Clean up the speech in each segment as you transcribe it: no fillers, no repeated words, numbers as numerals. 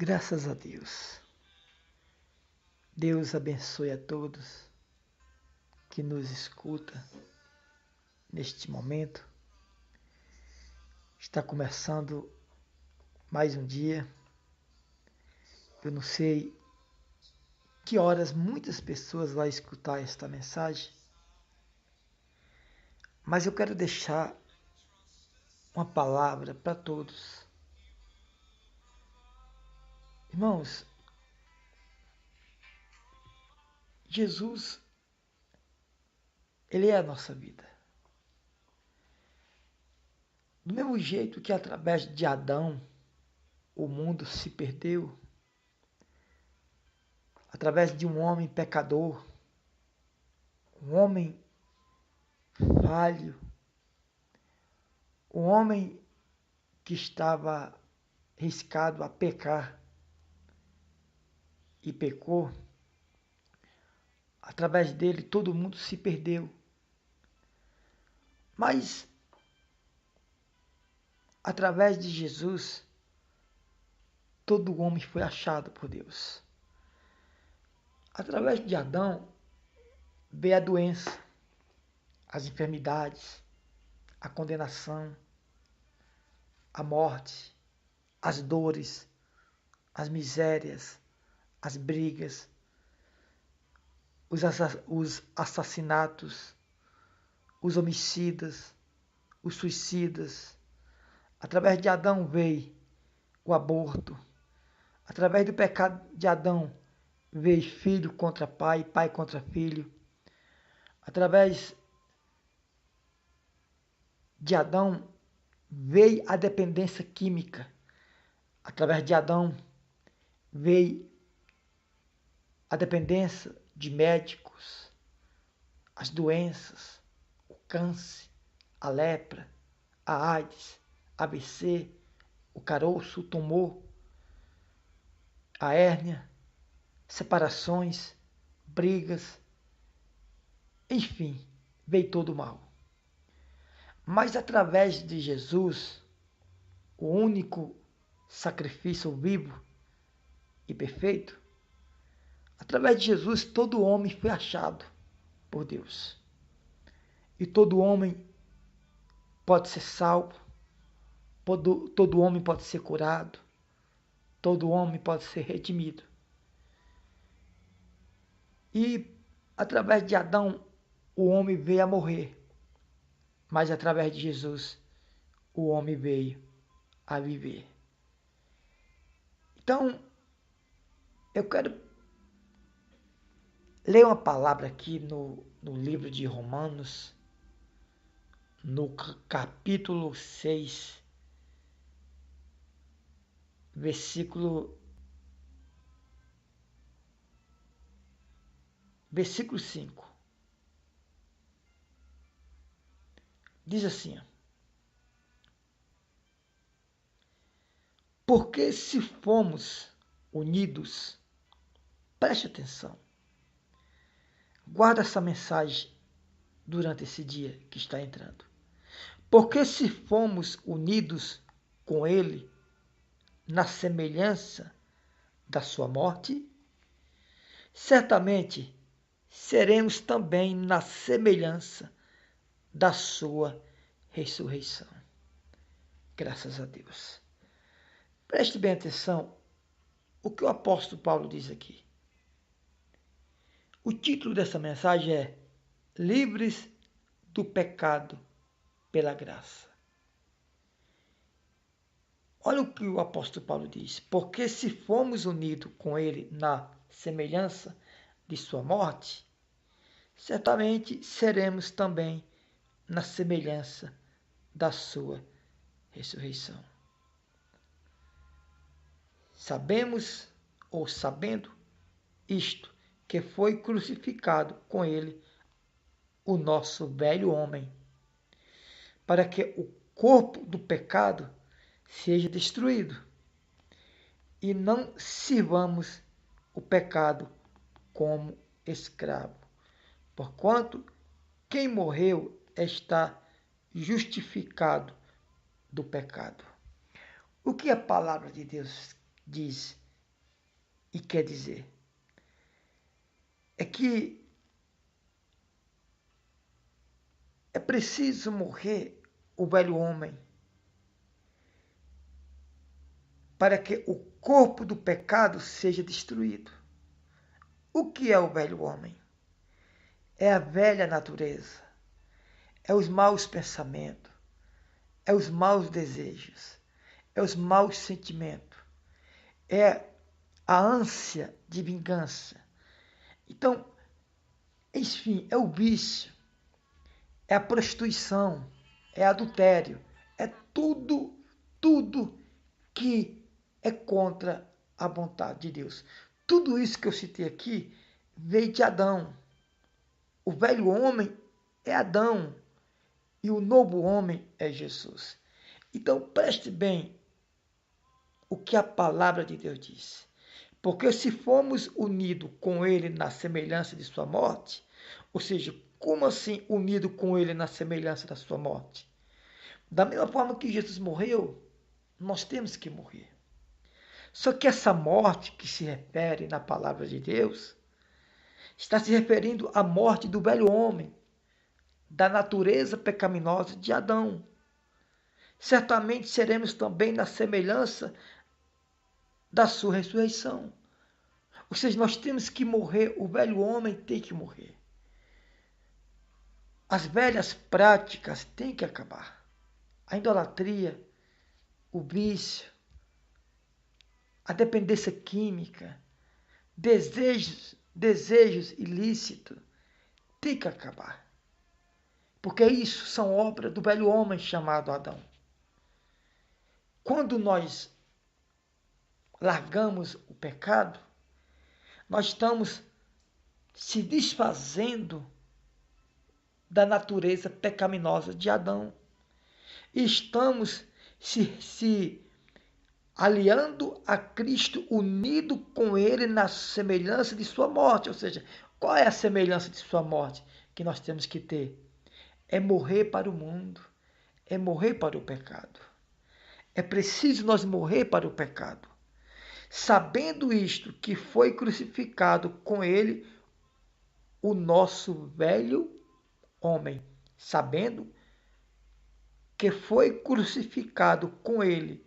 Graças a Deus. Deus abençoe a todos que nos escuta neste momento. Está começando mais um dia. Eu não sei que horas muitas pessoas vão escutar esta mensagem, mas eu quero deixar uma palavra para todos. Irmãos, Jesus, Ele é a nossa vida. Do mesmo jeito que através de Adão o mundo se perdeu, através de um homem pecador, um homem falho, um homem que estava arriscado a pecar e pecou, através dele todo mundo se perdeu. Mas através de Jesus, todo homem foi achado por Deus. Através de Adão veio a doença, as enfermidades, a condenação, a morte, as dores, as misérias, as brigas, os assassinatos, os homicidas, os suicidas. Através de Adão veio o aborto. Através do pecado de Adão veio filho contra pai, pai contra filho. Através de Adão veio a dependência química. Através de Adão veio a dependência de médicos, as doenças, o câncer, a lepra, a AIDS, ABC, o caroço, o tumor, a hérnia, separações, brigas, enfim, veio todo o mal. Mas através de Jesus, o único sacrifício vivo e perfeito, através de Jesus todo homem foi achado por Deus. E todo homem pode ser salvo, todo homem pode ser curado, todo homem pode ser redimido. E através de Adão, o homem veio a morrer. Mas através de Jesus, o homem veio a viver. Então, eu quero ler uma palavra aqui no livro de Romanos, no capítulo 6, versículo 5. Diz assim: porque se fomos unidos, preste atenção, guarda essa mensagem durante esse dia que está entrando. Porque se fomos unidos com Ele na semelhança da sua morte, certamente seremos também na semelhança da sua ressurreição. Graças a Deus. Preste bem atenção o que o apóstolo Paulo diz aqui. O título dessa mensagem é Livres do Pecado pela Graça. Olha o que o apóstolo Paulo diz. Porque se formos unidos com ele na semelhança de sua morte, certamente seremos também na semelhança da sua ressurreição. Sabemos, ou sabendo isto, que foi crucificado com ele o nosso velho homem, para que o corpo do pecado seja destruído, e não sirvamos o pecado como escravo. Porquanto quem morreu está justificado do pecado. O que a palavra de Deus diz e quer dizer? É que é preciso morrer o velho homem para que o corpo do pecado seja destruído. O que é o velho homem? É a velha natureza, é os maus pensamentos, é os maus desejos, é os maus sentimentos, é a ânsia de vingança. Então, enfim, é o vício, é a prostituição, é adultério, é tudo que é contra a vontade de Deus. Tudo isso que eu citei aqui veio de Adão. O velho homem é Adão e o novo homem é Jesus. Então preste bem o que a palavra de Deus diz. Porque se formos unidos com ele na semelhança de sua morte, ou seja, como assim unido com ele na semelhança da sua morte? Da mesma forma que Jesus morreu, nós temos que morrer. Só que essa morte que se refere na palavra de Deus está se referindo à morte do velho homem, da natureza pecaminosa de Adão. Certamente seremos também na semelhança da sua ressurreição. Ou seja, nós temos que morrer, o velho homem tem que morrer. As velhas práticas têm que acabar. A idolatria, o vício, a dependência química, desejos ilícitos, tem que acabar. Porque isso são obras do velho homem chamado Adão. Quando nós largamos o pecado, nós estamos se desfazendo da natureza pecaminosa de Adão. E estamos se aliando a Cristo, unido com ele na semelhança de sua morte. Ou seja, qual é a semelhança de sua morte que nós temos que ter? É morrer para o mundo, é morrer para o pecado. É preciso nós morrer para o pecado. Sabendo isto, que foi crucificado com ele o nosso velho homem. Sabendo que foi crucificado com ele,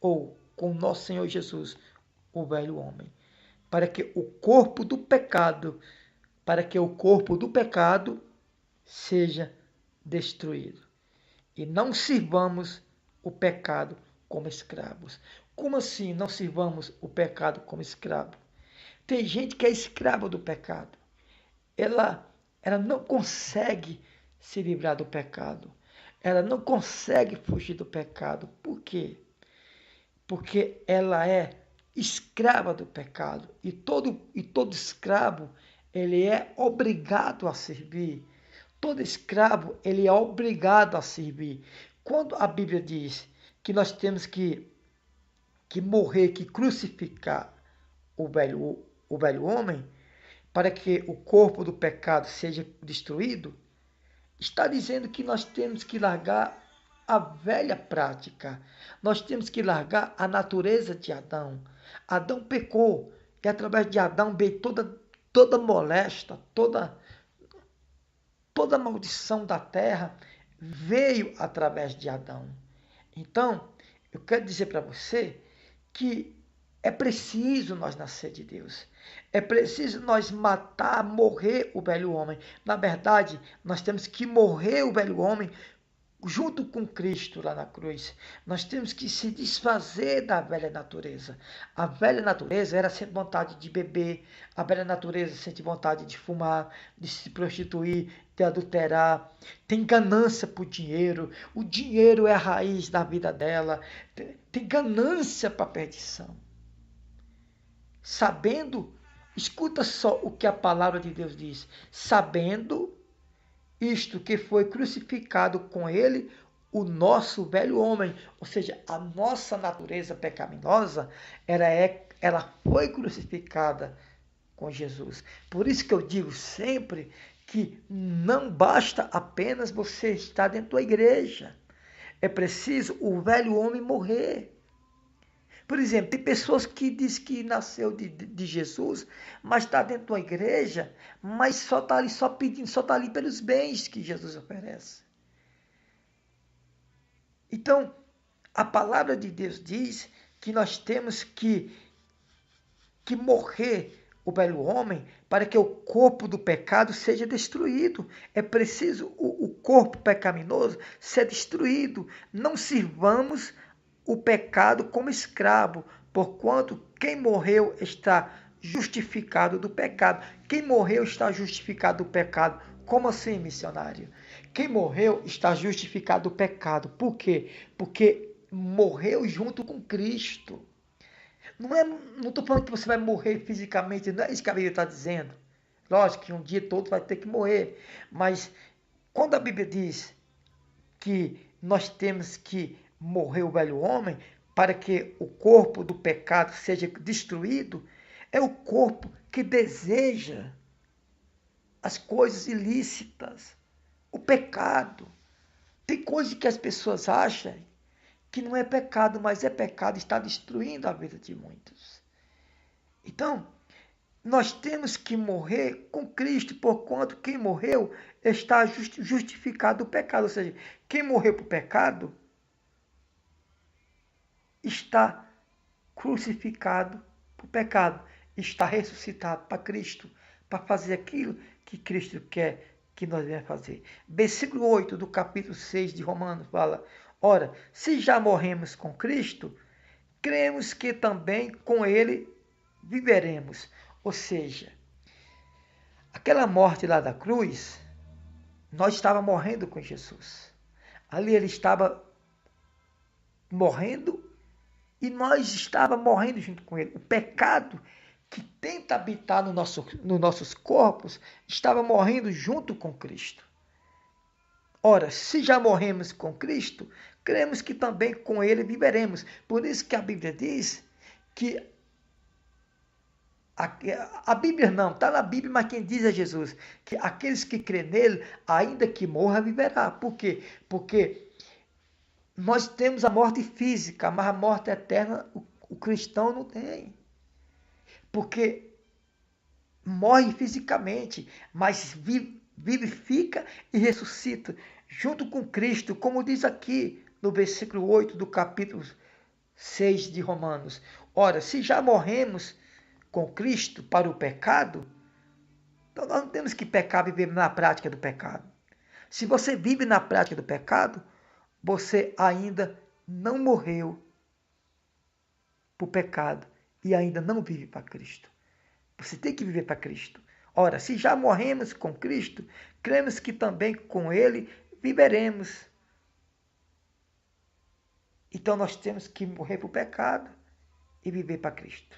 ou com nosso Senhor Jesus, o velho homem. Para que o corpo do pecado, seja destruído. E não sirvamos o pecado como escravos. Como assim não sirvamos o pecado como escravo? Tem gente que é escrava do pecado. Ela não consegue se livrar do pecado. Ela não consegue fugir do pecado. Por quê? Porque ela é escrava do pecado. E todo escravo, ele é obrigado a servir. Todo escravo, ele é obrigado a servir. Quando a Bíblia diz que nós temos que morrer, que crucificar o velho homem, para que o corpo do pecado seja destruído, está dizendo que nós temos que largar a velha prática. Nós temos que largar a natureza de Adão. Adão pecou e através de Adão veio toda molesta, toda maldição da terra veio através de Adão. Então, eu quero dizer para você que é preciso nós nascer de Deus. É preciso nós matar, morrer o velho homem. Na verdade, nós temos que morrer o velho homem junto com Cristo lá na cruz. Nós temos que se desfazer da velha natureza. A velha natureza era sempre vontade de beber, a velha natureza sente vontade de fumar, de se prostituir, de adulterar, tem ganância por dinheiro, o dinheiro é a raiz da vida dela, tem ganância para a perdição. Sabendo, escuta só o que a palavra de Deus diz, sabendo isto que foi crucificado com ele o nosso velho homem, ou seja, a nossa natureza pecaminosa, ela foi crucificada com Jesus. Por isso que eu digo sempre que não basta apenas você estar dentro da igreja. É preciso o velho homem morrer. Por exemplo, tem pessoas que diz que nasceu de Jesus, mas está dentro de uma igreja, mas só está ali só pedindo, só está ali pelos bens que Jesus oferece. Então, a palavra de Deus diz que nós temos que morrer o velho homem para que o corpo do pecado seja destruído. É preciso o corpo pecaminoso ser destruído. Não sirvamos o pecado como escravo, porquanto quem morreu está justificado do pecado. Quem morreu está justificado do pecado. Como assim, missionário? Quem morreu está justificado do pecado. Por quê? Porque morreu junto com Cristo. Não estou falando que você vai morrer fisicamente, não é isso que a Bíblia está dizendo. Lógico que um dia todo vai ter que morrer. Mas quando a Bíblia diz que nós temos que morrer o velho homem para que o corpo do pecado seja destruído, é o corpo que deseja as coisas ilícitas, o pecado. Tem coisas que as pessoas acham que não é pecado, mas é pecado, está destruindo a vida de muitos. Então, nós temos que morrer com Cristo, porquanto quem morreu está justificado do pecado. Ou seja, quem morreu para o pecado está crucificado para o pecado, está ressuscitado para Cristo, para fazer aquilo que Cristo quer que nós venhamos fazer. Versículo 8 do capítulo 6 de Romanos fala: ora, se já morremos com Cristo, cremos que também com Ele viveremos. Ou seja, aquela morte lá da cruz, nós estávamos morrendo com Jesus. Ali ele estava morrendo e nós estávamos morrendo junto com ele. O pecado que tenta habitar nos nossos corpos estava morrendo junto com Cristo. Ora, se já morremos com Cristo, cremos que também com ele viveremos. Por isso que a Bíblia diz que a Bíblia não, está na Bíblia, mas quem diz é Jesus, que aqueles que crê nele, ainda que morra, viverá. Por quê? Porque nós temos a morte física, mas a morte eterna o cristão não tem. Porque morre fisicamente, mas vivifica e ressuscita junto com Cristo, como diz aqui no versículo 8 do capítulo 6 de Romanos. Ora, se já morremos com Cristo para o pecado, então nós não temos que pecar, viver na prática do pecado. Se você vive na prática do pecado, você ainda não morreu para o pecado e ainda não vive para Cristo. Você tem que viver para Cristo. Ora, se já morremos com Cristo, cremos que também com Ele viveremos. Então nós temos que morrer para o pecado e viver para Cristo.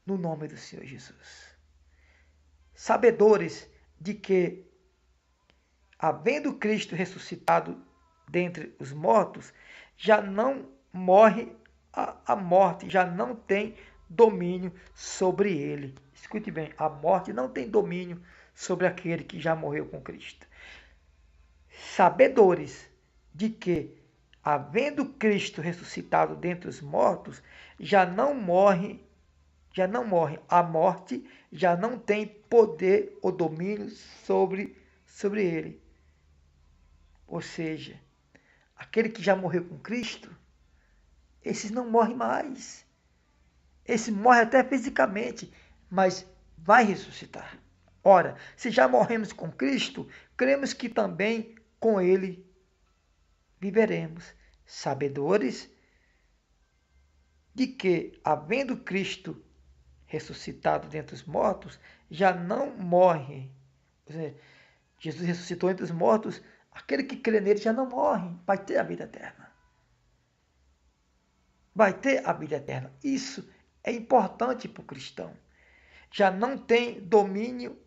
No nome do Senhor Jesus. Sabedores de que, havendo Cristo ressuscitado dentre os mortos, já não morre a morte, já não tem domínio sobre ele. Escute bem, a morte não tem domínio sobre aquele que já morreu com Cristo. Sabedores de que, havendo Cristo ressuscitado dentre os mortos, já não morre, a morte já não tem poder ou domínio sobre ele. Ou seja, aquele que já morreu com Cristo, esses não morrem mais. Esse morre até fisicamente, mas vai ressuscitar. Ora, se já morremos com Cristo, cremos que também com Ele viveremos, sabedores de que, havendo Cristo ressuscitado dentre os mortos, já não morre. Ou seja, Jesus ressuscitou entre os mortos, aquele que crê nele já não morre, vai ter a vida eterna. Vai ter a vida eterna. Isso é importante para o cristão. Já não tem domínio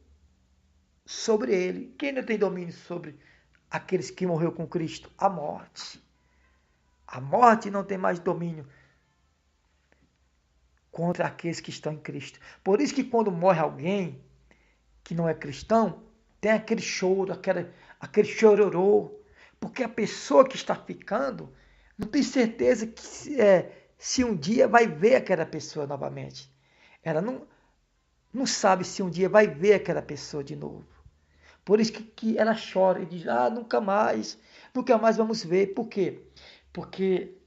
sobre ele. Quem não tem domínio sobre aqueles que morreu com Cristo? A morte. A morte não tem mais domínio contra aqueles que estão em Cristo. Por isso que quando morre alguém que não é cristão, tem aquele choro, aquele chororô, porque a pessoa que está ficando Não tem certeza que se um dia vai ver aquela pessoa novamente. Ela não sabe se um dia vai ver aquela pessoa de novo. Por isso que ela chora e diz, nunca mais vamos ver. Por quê? Porque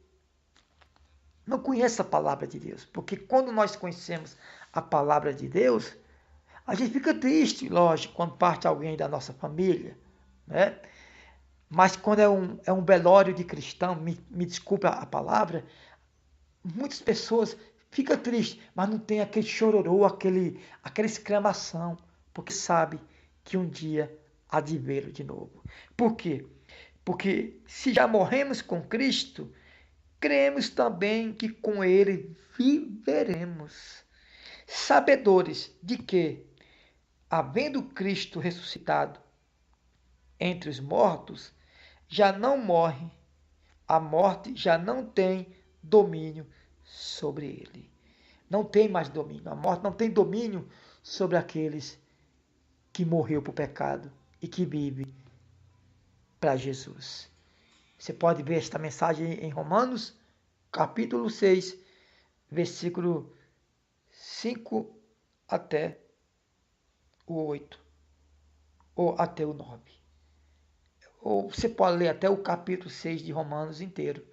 não conhece a palavra de Deus. Porque quando nós conhecemos a palavra de Deus, a gente fica triste, lógico, quando parte alguém da nossa família, né? Mas quando é um velório de cristão, me desculpe a palavra, muitas pessoas ficam tristes, mas não tem aquele chororô, aquela exclamação, porque sabe que um dia há de vê-lo de novo. Por quê? Porque se já morremos com Cristo, cremos também que com Ele viveremos. Sabedores de que, havendo Cristo ressuscitado entre os mortos, já não morre, a morte já não tem domínio sobre ele. Não tem mais domínio. A morte não tem domínio sobre aqueles que morreu por pecado e que vive para Jesus. Você pode ver esta mensagem em Romanos, capítulo 6, versículo 5 até o 8, ou até o 9. Ou você pode ler até o capítulo 6 de Romanos inteiro.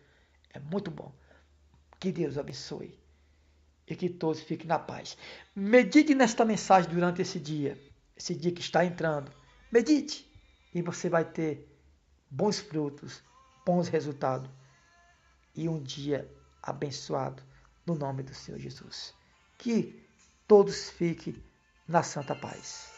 É muito bom. Que Deus abençoe e que todos fiquem na paz. Medite nesta mensagem durante esse dia que está entrando. Medite e você vai ter bons frutos, bons resultados e um dia abençoado no nome do Senhor Jesus. Que todos fiquem na santa paz.